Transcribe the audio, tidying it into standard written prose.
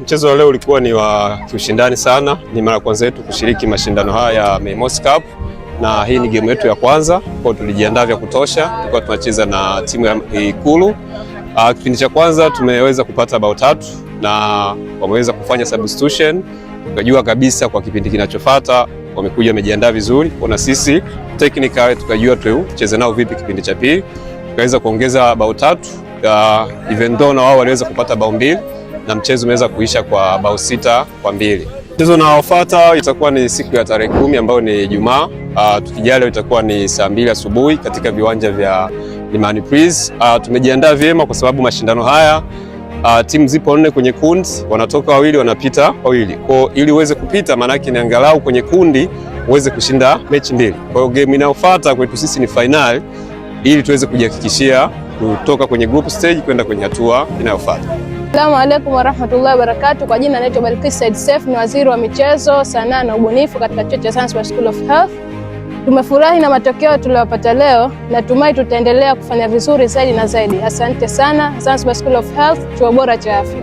Mchezo wa leo ulikuwa ni wa kiushindani sana. Ni mara kwanza yetu kushiriki mashindano haya ya Mei Mosi Cup, na hii ni game yetu ya kwanza. Kwa tulijiandaa vya kutosha, tulikuwa tunacheza na timu ya Ikulu. Kipindi cha kwanza tumeweza kupata bao 3 na wameweza kufanya substitution. Tukajua kabisa kwa kipindi kinachofuata wamekuja wamejiandaa vizuri. Kwa sisi technical tukajua tucheze nao vipi kipindi cha pili. Tukaweza kuongeza bao 3, even though na wao waliweza kupata bao 2 na mchezo umeweza kuisha kwa bao 6-2. Mchezo unaofuata itakuwa ni siku ya tarehe 10 ambayo ni Ijumaa. Tukijaliwa itakuwa ni saa 2 asubuhi katika viwanja vya Limani Breeze. Tumejiandaa vyema kwa sababu mashindano haya timu zipo 4 kwenye kundi, wanatoka wawili wanapita wawili. Kwa ili uweze kupita maana yake ni angalau kwenye kundi uweze kushinda mechi 2. Kwa hiyo game inayofuata kwetu sisi ni final ili tuweze kujihakikishia kutoka kwenye group stage kwenda kwenye hatua inayofuata. Assalamu alaikum warahmatullahi wabarakatuh. Kwa jina naitwa Balkis Said Seif, ni waziri wa michezo, sanaa na ubunifu katika chuo cha Zanzibar School of Health. Tumefurahi na matokeo tuliyopata leo, natumai tutaendelea kufanya vizuri zaidi na zaidi. Asante sana. Zanzibar School of Health, chuo bora cha afya.